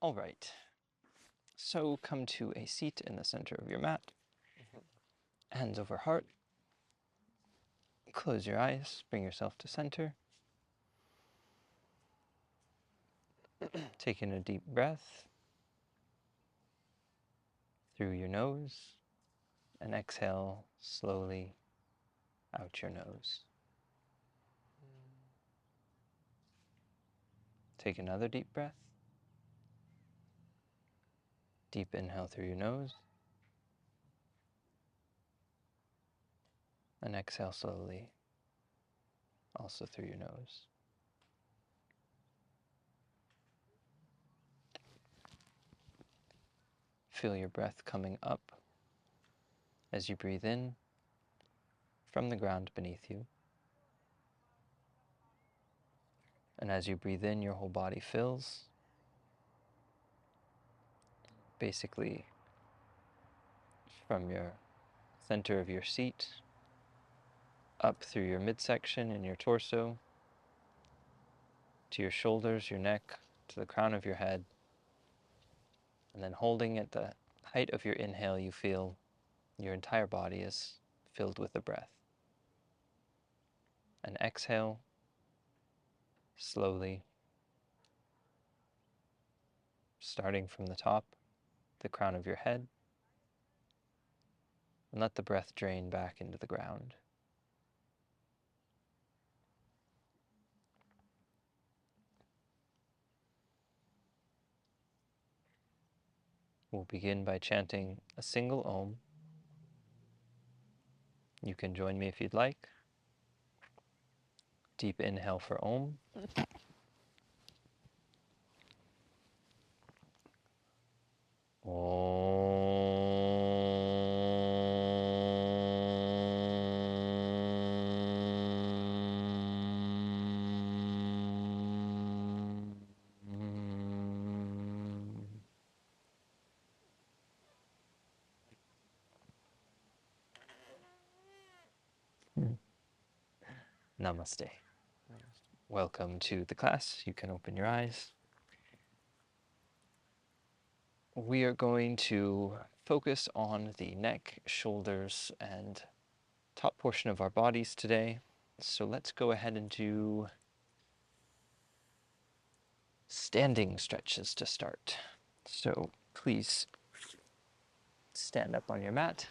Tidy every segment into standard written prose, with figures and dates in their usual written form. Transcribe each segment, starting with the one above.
All right. So come to a seat in the center of your mat. Hands over heart. Close your eyes. Bring yourself to center. Take in a deep breath through your nose and exhale slowly out your nose. Take another deep breath. Deep inhale through your nose and exhale slowly, also through your nose. Feel your breath coming up as you breathe in from the ground beneath you. And as you breathe in, your whole body fills, basically from your center of your seat, up through your midsection and your torso, to your shoulders, your neck, to the crown of your head. And then holding at the height of your inhale, you feel your entire body is filled with the breath. And exhale, slowly, starting from the top, the crown of your head, and let the breath drain back into the ground. We'll begin by chanting a single Om. You can join me if you'd like. Deep inhale for Om. Namaste. Welcome to the class. You can open your eyes. We are going to focus on the neck, shoulders, and top portion of our bodies today. So let's go ahead and do standing stretches to start. So please stand up on your mat,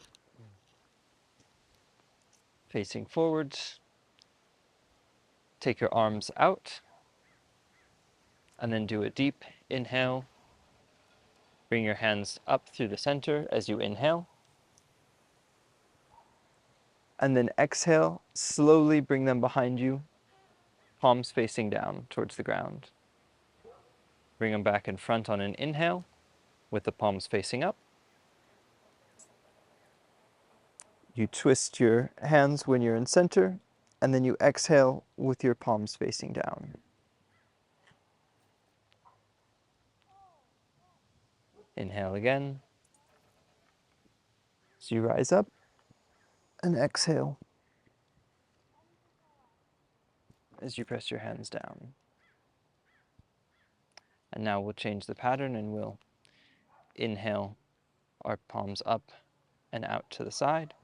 facing forwards. Take your arms out, and then do a deep inhale. Bring your hands up through the center as you inhale. And then exhale, slowly bring them behind you, palms facing down towards the ground. Bring them back in front on an inhale, with the palms facing up. You twist your hands when you're in center, and then you exhale with your palms facing down. Inhale again. So you rise up, and exhale as you press your hands down. And now we'll change the pattern and we'll inhale our palms up and out to the side.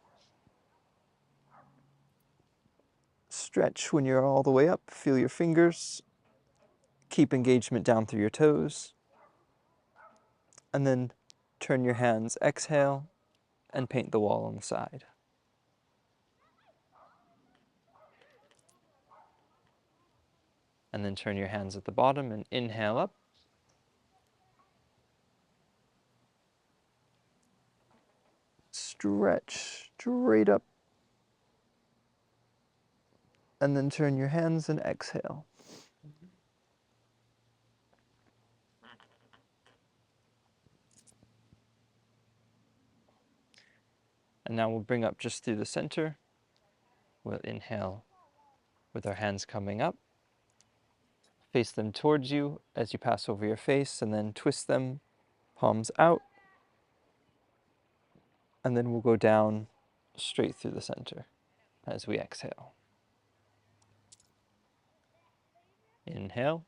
Stretch when you're all the way up. Feel your fingers. Keep engagement down through your toes. And then turn your hands, exhale, and paint the wall on the side. And then turn your hands at the bottom and inhale up. Stretch straight up. And then turn your hands and exhale. And now we'll bring up just through the center. We'll inhale with our hands coming up. Face them towards you as you pass over your face, and then twist them, palms out. And then we'll go down straight through the center as we exhale. Inhale.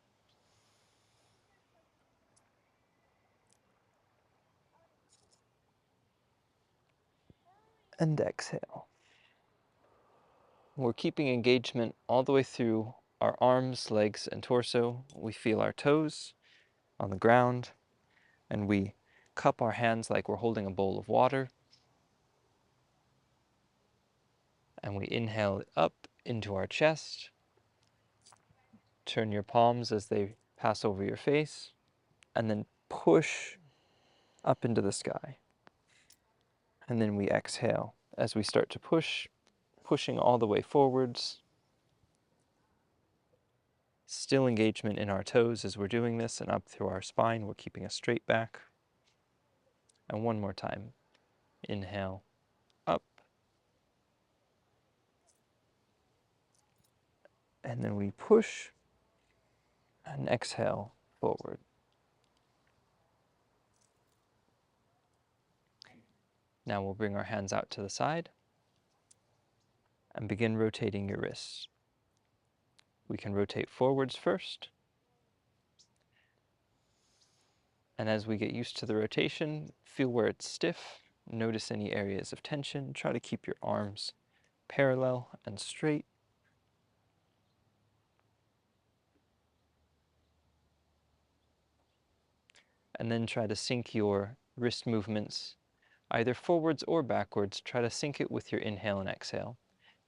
and exhale. We're keeping engagement all the way through our arms, legs, and torso. We feel our toes on the ground, and we cup our hands like we're holding a bowl of water. And we inhale up into our chest. Turn your palms as they pass over your face, and then push up into the sky. And then we exhale as we start to push, pushing all the way forwards. Still engagement in our toes as we're doing this, and up through our spine. We're keeping a straight back. And one more time. Inhale, up. And then we push and exhale forward. Now we'll bring our hands out to the side and begin rotating your wrists. We can rotate forwards first. And as we get used to the rotation, feel where it's stiff. Notice any areas of tension. Try to keep your arms parallel and straight. And then try to sync your wrist movements either forwards or backwards. Try to sync it with your inhale and exhale.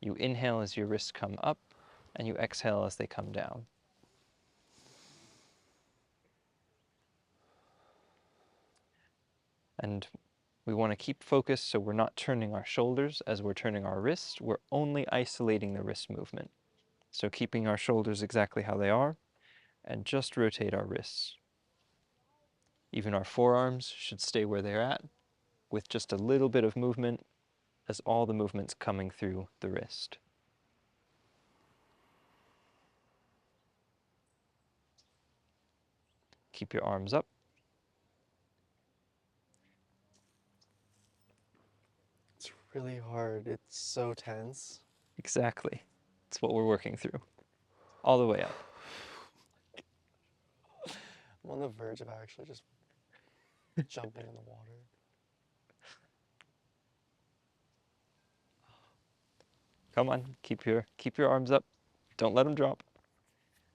You inhale as your wrists come up, and you exhale as they come down. And we want to keep focused so we're not turning our shoulders as we're turning our wrists. We're only isolating the wrist movement. So keeping our shoulders exactly how they are, and just rotate our wrists. Even our forearms should stay where they're at, with just a little bit of movement as all the movement's coming through the wrist. Keep your arms up. It's really hard. It's so tense. Exactly. It's what we're working through. All the way up. I'm on the verge of actually just jumping in the water. Come on, keep your arms up. Don't let them drop.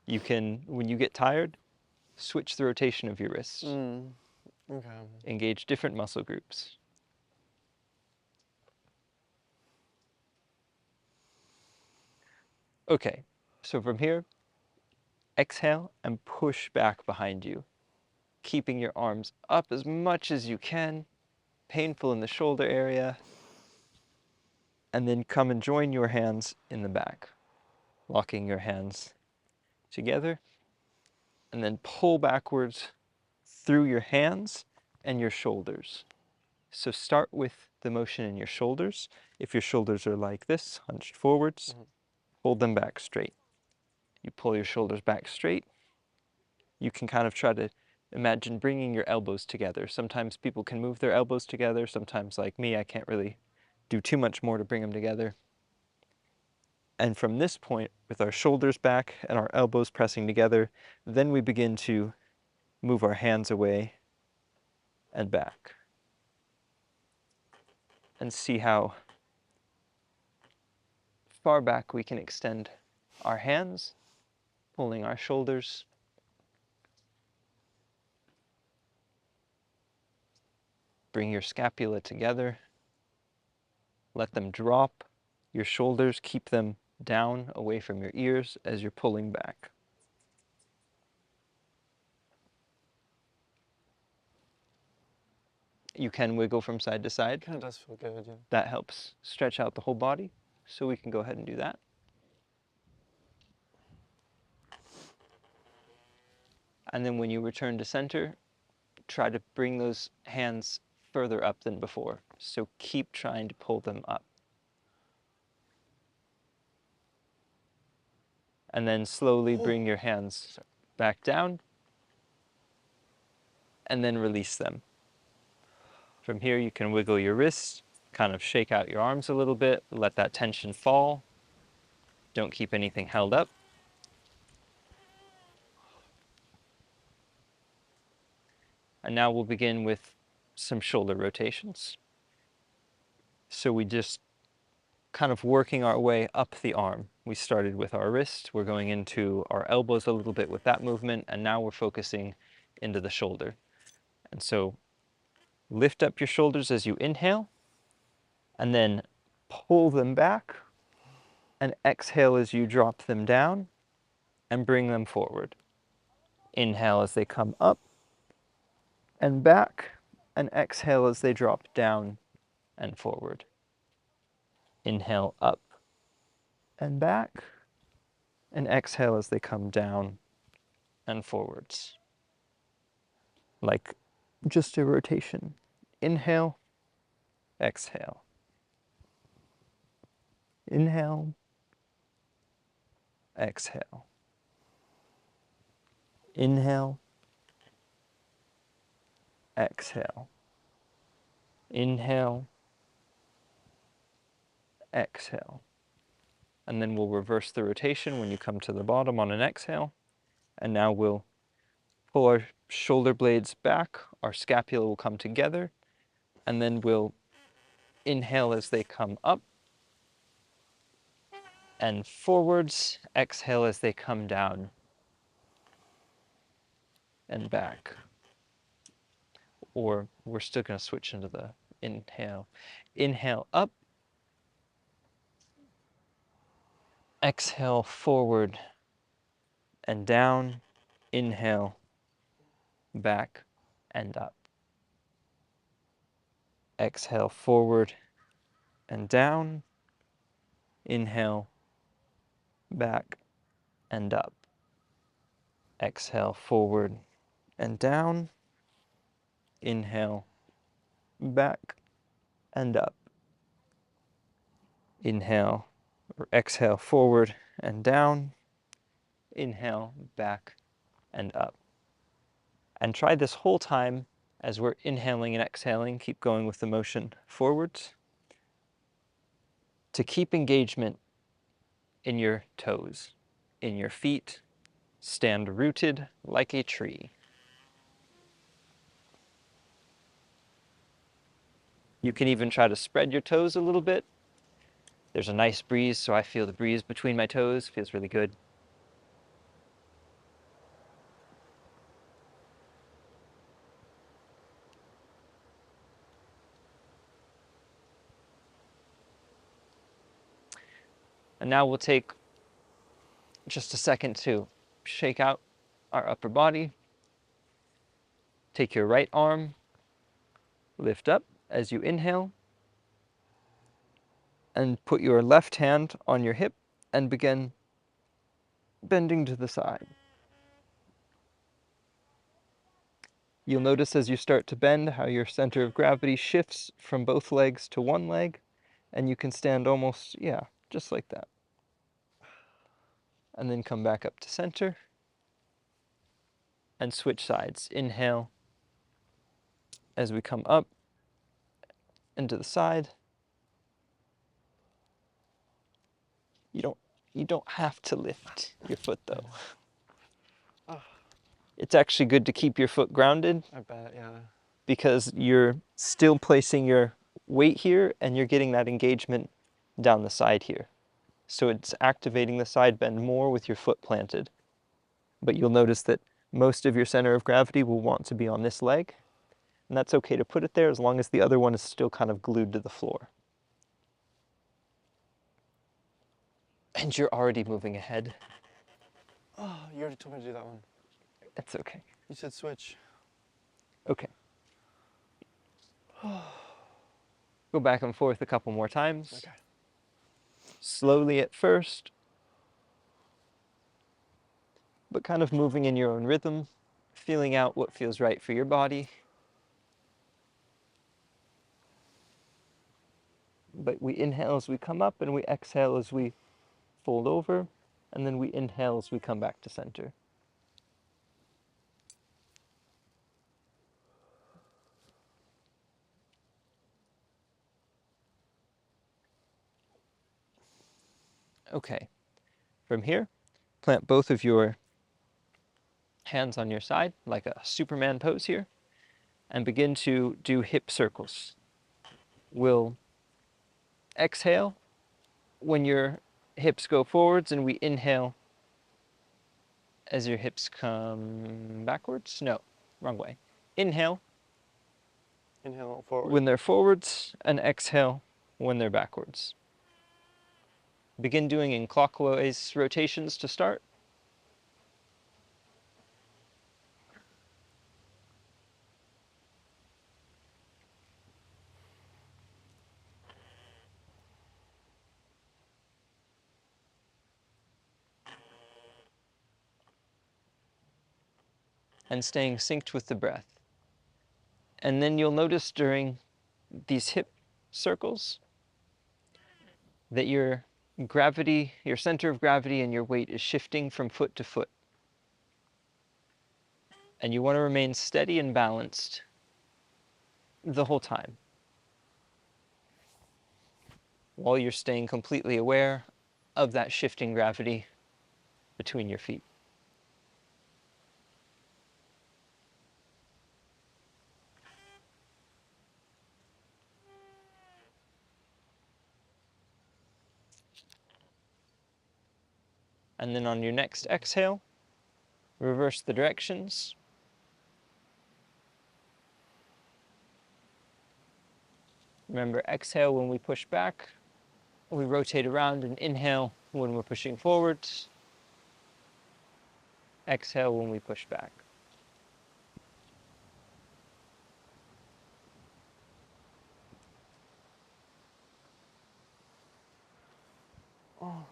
You can, when you get tired, switch the rotation of your wrists. Okay. Engage different muscle groups. Okay, so from here, exhale and push back behind you, keeping your arms up as much as you can, painful in the shoulder area, and then come and join your hands in the back, locking your hands together, and then pull backwards through your hands and your shoulders. So start with the motion in your shoulders. If your shoulders are like this, hunched forwards, hold them back straight. You pull your shoulders back straight. You can kind of try to imagine bringing your elbows together. Sometimes people can move their elbows together. Sometimes, like me, I can't really do too much more to bring them together. And from this point, with our shoulders back and our elbows pressing together, then we begin to move our hands away and back. And see how far back we can extend our hands, pulling our shoulders. Bring your scapula together. Let them drop. Your shoulders, keep them down away from your ears as you're pulling back. You can wiggle from side to side. Kind of does feel good, yeah. That helps stretch out the whole body. So we can go ahead and do that. And then when you return to center, try to bring those hands further up than before. So keep trying to pull them up. And then slowly bring your hands back down and then release them. From here, you can wiggle your wrists, kind of shake out your arms a little bit, let that tension fall. Don't keep anything held up. And now we'll begin with some shoulder rotations. So we just kind of working our way up the arm. We started with our wrist, we're going into our elbows a little bit with that movement, and now we're focusing into the shoulder. And so lift up your shoulders as you inhale, and then pull them back, and exhale as you drop them down, and bring them forward. Inhale as they come up and back, and exhale as they drop down and forward. Inhale up and back, and exhale as they come down and forwards. Like just a rotation. Inhale, exhale. Inhale, exhale. Inhale, exhale. Inhale, exhale. And then we'll reverse the rotation when you come to the bottom on an exhale. And now we'll pull our shoulder blades back, our scapula will come together, and then we'll inhale as they come up and forwards, exhale as they come down and back. Or we're still going to switch into the inhale. Inhale up, exhale forward and down, inhale back and up. Exhale forward and down, inhale back and up. Exhale forward and down, inhale back and up. Inhale or exhale forward and down, inhale back and up. And try this whole time as we're inhaling and exhaling, keep going with the motion forwards to keep engagement in your toes, in your feet. Stand rooted like a tree. You can even try to spread your toes a little bit. There's a nice breeze, so I feel the breeze between my toes. Feels really good. And now we'll take just a second to shake out our upper body. Take your right arm, lift up as you inhale, and put your left hand on your hip and begin bending to the side. You'll notice as you start to bend how your center of gravity shifts from both legs to one leg, and you can stand almost, just like that. And then come back up to center and switch sides. Inhale as we come up and to the side. You don't have to lift your foot though. It's actually good to keep your foot grounded. I bet, yeah. Because you're still placing your weight here and you're getting that engagement down the side here. So it's activating the side bend more with your foot planted. But you'll notice that most of your center of gravity will want to be on this leg. And that's okay to put it there as long as the other one is still kind of glued to the floor. And you're already moving ahead. Oh, you already told me to do that one. That's okay. You said switch. Okay. Go back and forth a couple more times. Okay. Slowly at first, but kind of moving in your own rhythm, feeling out what feels right for your body. But we inhale as we come up and we exhale as we fold over, and then we inhale as we come back to center. Okay, from here, plant both of your hands on your side, like a Superman pose here, and begin to do hip circles. We'll exhale when your hips go forwards, and we inhale as your hips come backwards. No, wrong way. Inhale Inhale forward. when they're forwards, and exhale when they're backwards. Begin doing in clockwise rotations to start. And staying synced with the breath. And then you'll notice during these hip circles that your gravity, your center of gravity and your weight is shifting from foot to foot. And you want to remain steady and balanced the whole time, while you're staying completely aware of that shifting gravity between your feet. And then on your next exhale, reverse the directions. Remember, exhale when we push back, we rotate around, and inhale when we're pushing forwards. Exhale when we push back. Oh.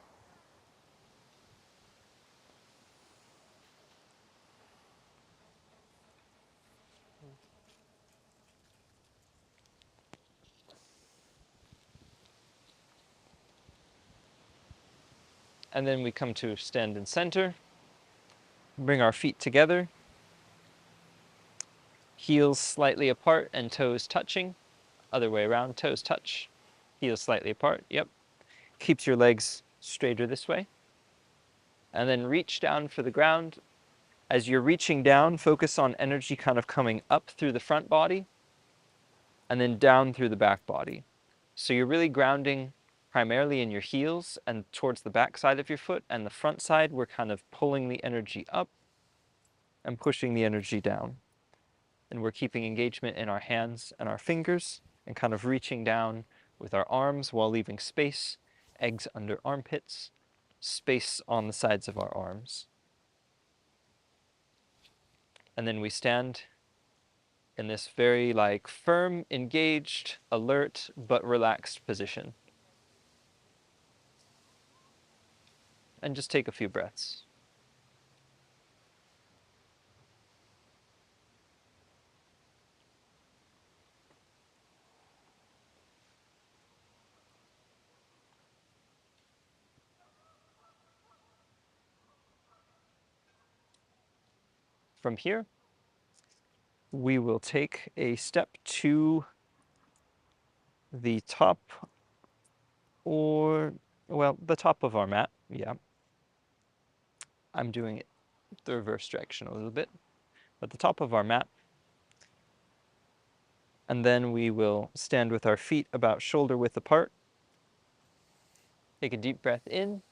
And then we come to stand in center. Bring our feet together. Heels slightly apart and toes touching. Other way around, toes touch. Heels slightly apart, yep. Keeps your legs straighter this way. And then reach down for the ground. As you're reaching down, focus on energy kind of coming up through the front body and then down through the back body. So you're really grounding primarily in your heels and towards the back side of your foot, and the front side, we're kind of pulling the energy up and pushing the energy down. And we're keeping engagement in our hands and our fingers and kind of reaching down with our arms while leaving space, eggs under armpits, space on the sides of our arms. And then we stand in this very firm, engaged, alert, but relaxed position. And just take a few breaths. From here, we will take a step to the top, the top of our mat. Yeah. I'm doing it the reverse direction a little bit. At the top of our mat. And then we will stand with our feet about shoulder width apart. Take a deep breath in,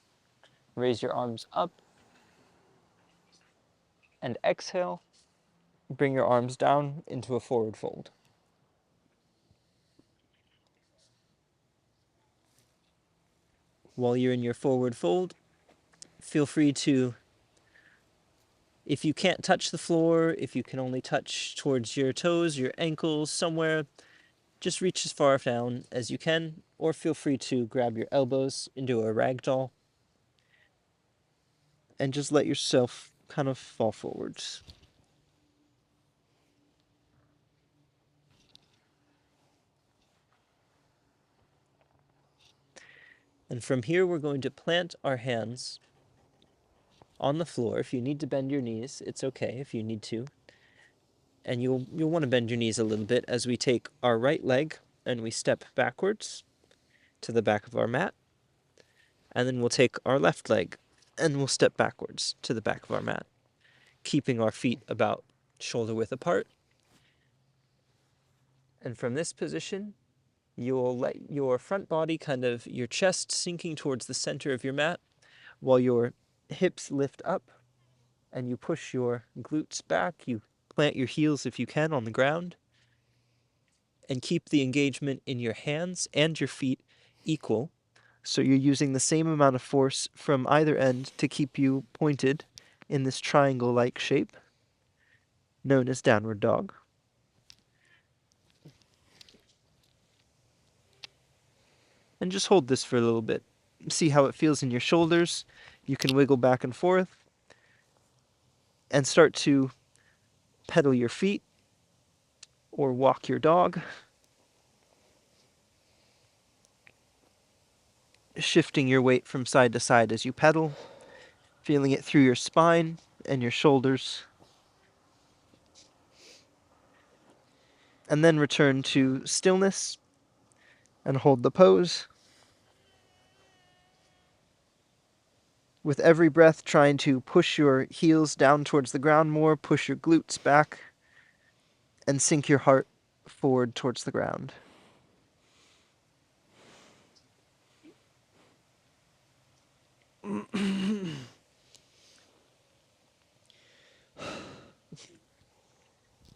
raise your arms up, and exhale. Bring your arms down into a forward fold. While you're in your forward fold, feel free to, if you can't touch the floor, if you can only touch towards your toes, your ankles, somewhere, just reach as far down as you can, or feel free to grab your elbows into a ragdoll and just let yourself kind of fall forwards. And from here, we're going to plant our hands on the floor. If you need to bend your knees, it's okay if you need to. And you'll want to bend your knees a little bit as we take our right leg and we step backwards to the back of our mat. And then we'll take our left leg and we'll step backwards to the back of our mat, keeping our feet about shoulder width apart. And from this position, You'll let your front body, kind of your chest sinking towards the center of your mat, while your hips lift up, and you push your glutes back. You plant your heels if you can on the ground, and keep the engagement in your hands and your feet equal. So you're using the same amount of force from either end to keep you pointed in this triangle-like shape, known as downward dog. And just hold this for a little bit. See how it feels in your shoulders. You can wiggle back and forth and start to pedal your feet or walk your dog, shifting your weight from side to side as you pedal, feeling it through your spine and your shoulders. And then return to stillness and hold the pose. With every breath, trying to push your heels down towards the ground more, push your glutes back, and sink your heart forward towards the ground.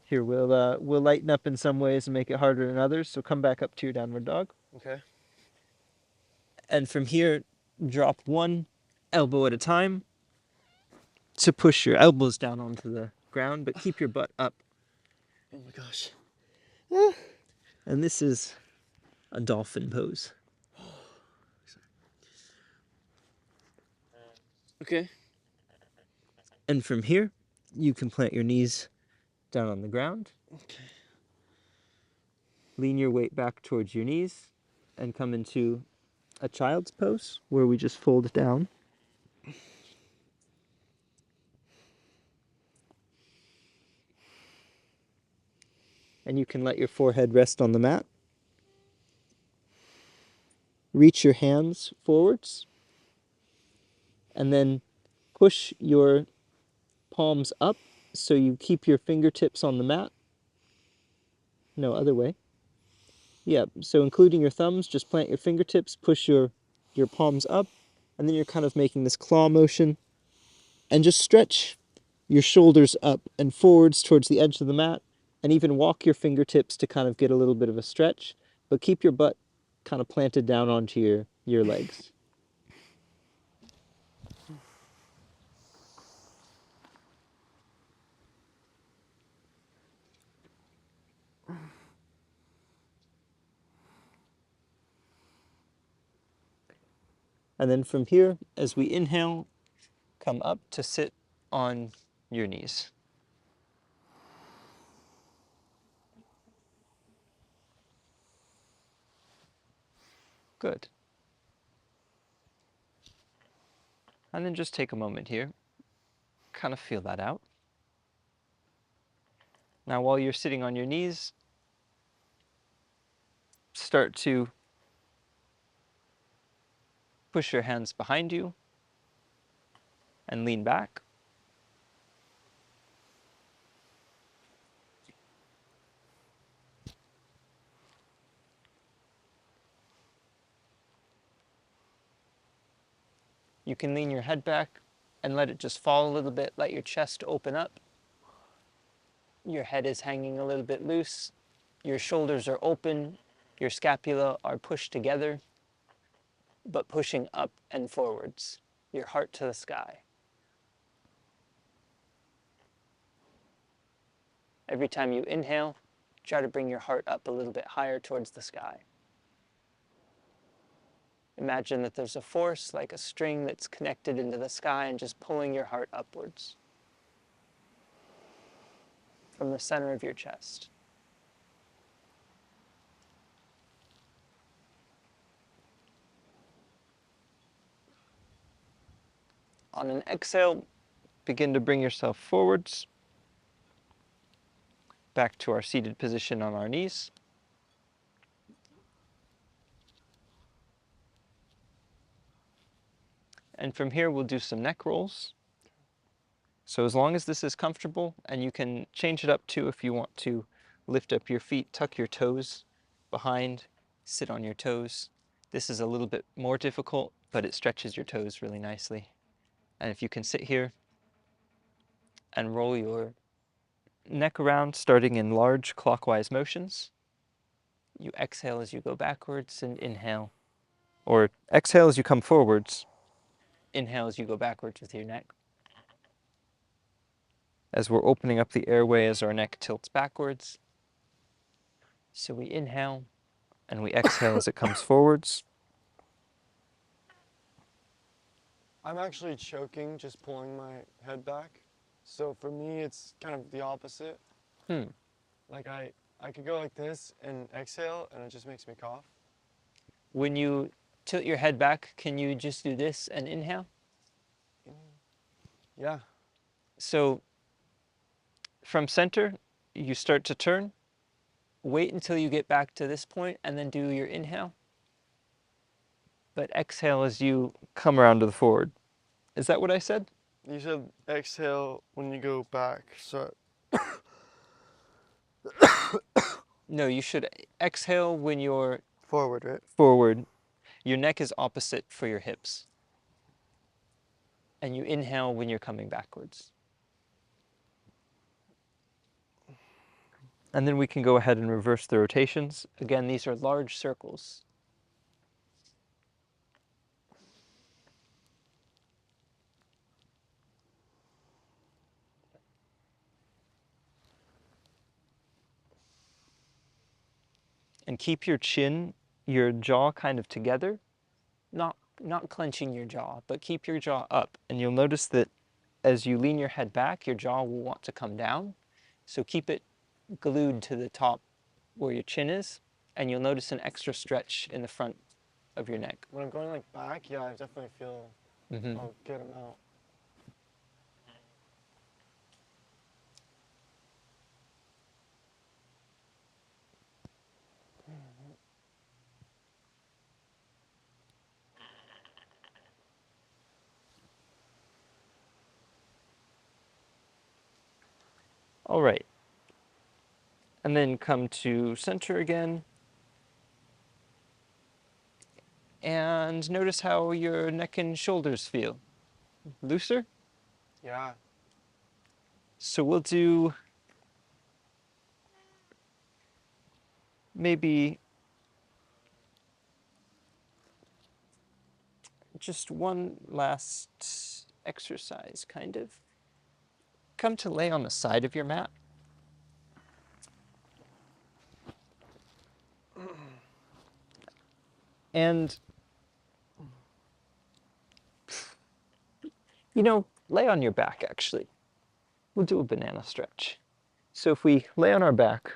Here, we'll lighten up in some ways and make it harder in others, so come back up to your downward dog. Okay. And from here, drop one elbow at a time to push your elbows down onto the ground, but keep your butt up. Oh my gosh. And this is a dolphin pose. Okay. And from here, you can plant your knees down on the ground. Okay. Lean your weight back towards your knees and come into a child's pose where we just fold down. And you can let your forehead rest on the mat. Reach your hands forwards. And then push your palms up so you keep your fingertips on the mat. No, other way. Yeah, so including your thumbs, just plant your fingertips, push your palms up, and then you're kind of making this claw motion. And just stretch your shoulders up and forwards towards the edge of the mat, and even walk your fingertips to kind of get a little bit of a stretch, but keep your butt kind of planted down onto your legs. And then from here, as we inhale, come up to sit on your knees. Good. And then just take a moment here, kind of feel that out. Now, while you're sitting on your knees, start to push your hands behind you and lean back. You can lean your head back and let it just fall a little bit. Let your chest open up. Your head is hanging a little bit loose. Your shoulders are open. Your scapula are pushed together, but pushing up and forwards. Your heart to the sky. Every time you inhale, try to bring your heart up a little bit higher towards the sky. Imagine that there's a force like a string that's connected into the sky and just pulling your heart upwards from the center of your chest. On an exhale, begin to bring yourself forwards, back to our seated position on our knees. And from here, we'll do some neck rolls. So as long as this is comfortable, and you can change it up too if you want to lift up your feet, tuck your toes behind, Sit on your toes. This is a little bit more difficult, but it stretches your toes really nicely. And if you can sit here and roll your neck around, starting in large clockwise motions, you exhale as you go backwards and inhale. Or exhale as you come forwards, inhale as you go backwards with your neck. As we're opening up the airway as our neck tilts backwards. So we inhale and we exhale as it comes forwards. I'm actually choking, just pulling my head back. So for me, it's kind of the opposite. Like I could go like this and exhale, and it just makes me cough. When you tilt your head back, can you just do this and inhale? Yeah. So from center, you start to turn. Wait until you get back to this point and then do your inhale. But exhale as you come around to the forward. Is that what I said? You said exhale when you go back. So No, you should exhale when you're forward, right? forward. Your neck is opposite for your hips. And you inhale when you're coming backwards. And then we can go ahead and reverse the rotations. Again, these are large circles. And keep your chin, your jaw kind of together. Not clenching your jaw, but keep your jaw up. And you'll notice that as you lean your head back, your jaw will want to come down. So keep it glued to the top where your chin is, and you'll notice an extra stretch in the front of your neck. When I'm going like back, yeah, I definitely feel a good amount. All right. And then come to center again. And notice how your neck and shoulders feel. Looser? Yeah. So we'll do maybe just one last exercise, kind of. Come to lay on the side of your mat. And, lay on your back, actually. We'll do a banana stretch. So if we lay on our back,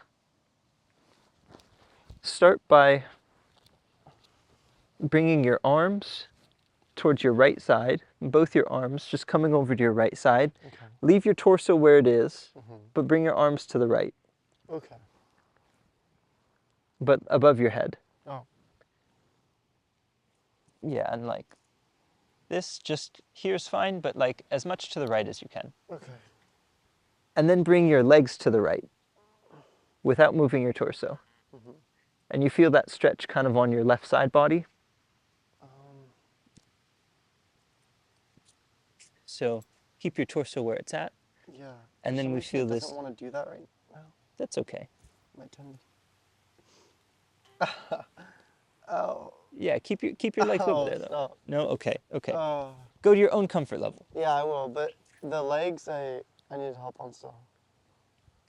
start by bringing your arms towards your right side, both your arms just coming over to your right side. Okay. Leave your torso where it is, but bring your arms to the right, Okay. but above your head. Oh. Yeah, and like this, just here's fine, but like as much to the right as you can. Okay. And then bring your legs to the right without moving your torso. And you feel that stretch kind of on your left side body. So keep your torso where it's at. Yeah. And then we feel it this. doesn't want to do that right now. That's okay. My tummy. Oh. Yeah, keep your legs over there though. Stop. No, okay. Oh. Go to your own comfort level. Yeah, I will. But the legs, I need help on still.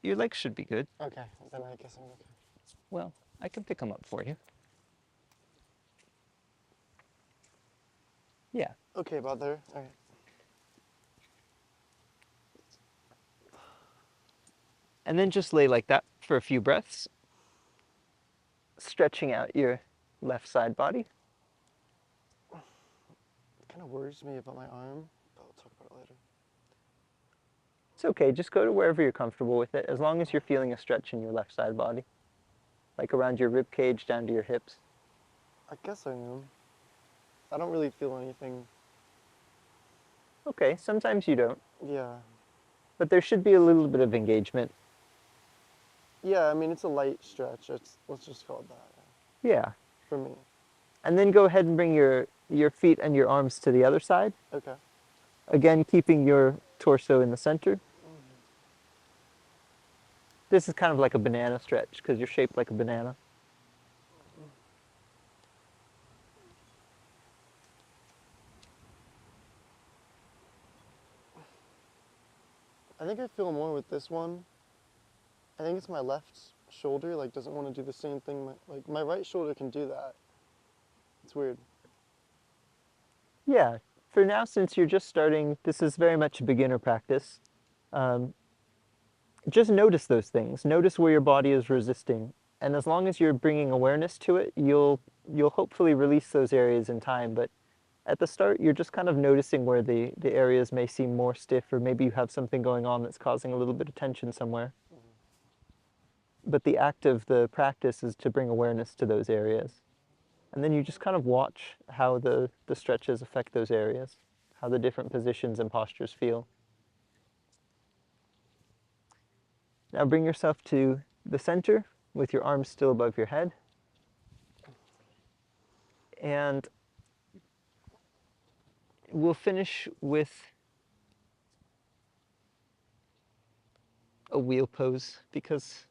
Your legs should be good. Okay. Then I guess I'm okay. Well, I can pick them up for you. Yeah. Okay, about there. All right. And then just lay like that for a few breaths, stretching out your left side body. It kind of worries me about my arm, but we'll talk about it later. It's okay, just go to wherever you're comfortable with it, as long as you're feeling a stretch in your left side body, like around your rib cage down to your hips. I guess I am. I don't really feel anything. Okay, sometimes you don't, Yeah. but there should be a little bit of engagement. Yeah, I mean, it's a light stretch. Let's just call it that. Yeah. for me. And then go ahead and bring your feet and your arms to the other side. Okay. Again, keeping your torso in the center. This is kind of like a banana stretch because you're shaped like a banana. I think I feel more with this one. I think it's my left shoulder, like, doesn't want to do the same thing. Like, my right shoulder can do that. It's weird. Yeah, for now, since you're just starting, this is very much a beginner practice. Just notice those things. Notice where your body is resisting. And as long as you're bringing awareness to it, you'll hopefully release those areas in time. But at the start, you're just kind of noticing where the areas may seem more stiff, or maybe you have something going on that's causing a little bit of tension somewhere. But the act of the practice is to bring awareness to those areas. And then you just kind of watch how the stretches affect those areas, how the different positions and postures feel. Now bring yourself to the center with your arms still above your head. And we'll finish with a wheel pose because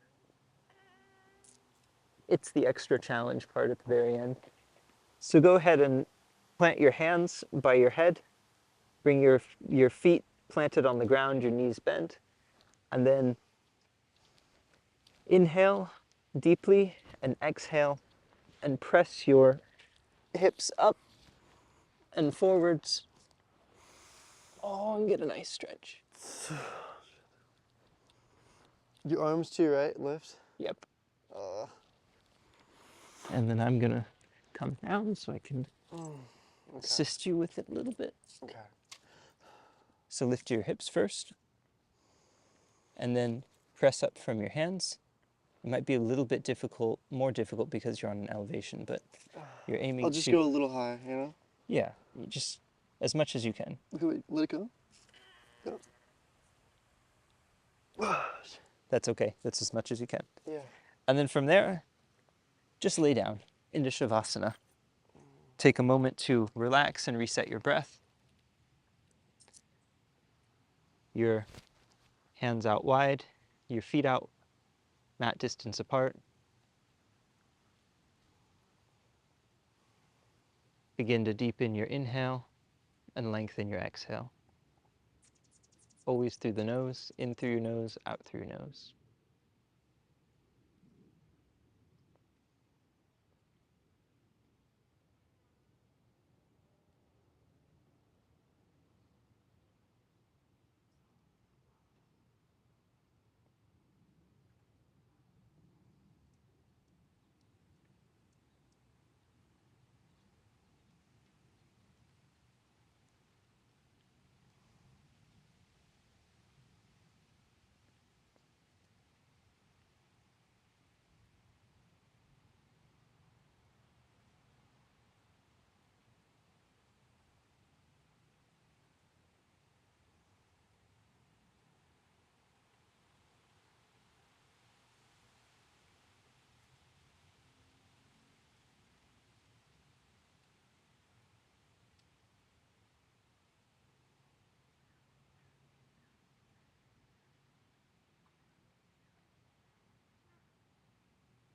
it's the extra challenge part at the very end. So go ahead and plant your hands by your head. Bring your feet planted on the ground, your knees bent. And then inhale deeply and exhale and press your hips up and forwards. Oh, and get a nice stretch. Your arms to your right, lift. Yep. And then I'm gonna come down so I can assist you with it a little bit. Okay. So lift your hips first, and then press up from your hands. It might be a little bit difficult, more difficult because you're on an elevation, but you're aiming I'll just to... go a little high, you know? Yeah, you just as much as you can. Okay, wait, let it go. Go. That's okay, that's as much as you can. Yeah. And then from there, just lay down into Shavasana. Take a moment to relax and reset your breath. Your hands out wide, your feet out, mat distance apart. Begin to deepen your inhale and lengthen your exhale. Always through the nose, in through your nose, out through your nose.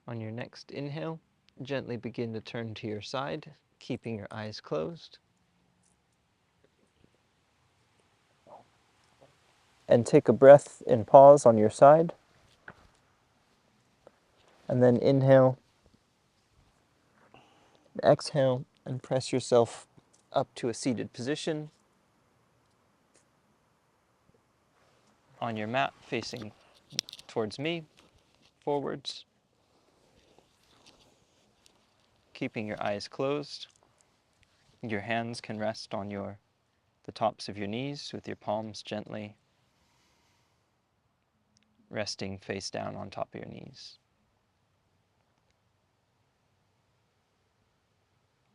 On your next inhale, gently begin to turn to your side, keeping your eyes closed. And take a breath in pause on your side. And then inhale, exhale, and press yourself up to a seated position. On your mat, facing towards me, forwards. Keeping your eyes closed. Your hands can rest on the tops of your knees with your palms gently resting face down on top of your knees.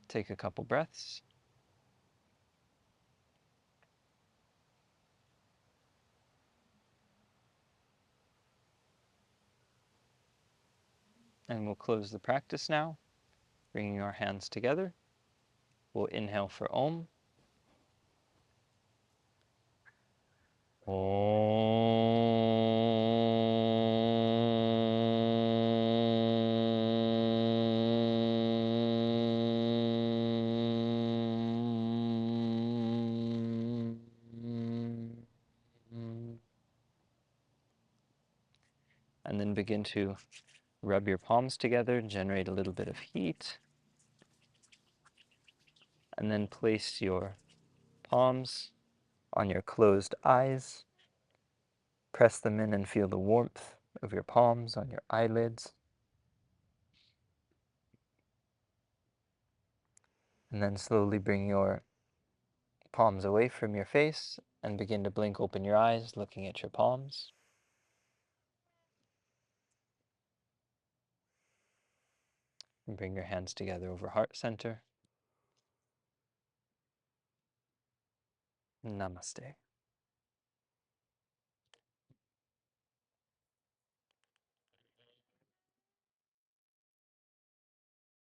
Take a couple breaths. And we'll close the practice now Bringing our hands together, we'll inhale for Om. And then begin to rub your palms together, generate a little bit of heat. And then place your palms on your closed eyes. Press them in and feel the warmth of your palms on your eyelids. And then slowly bring your palms away from your face and begin to blink open your eyes, looking at your palms. And bring your hands together over heart center. Namaste.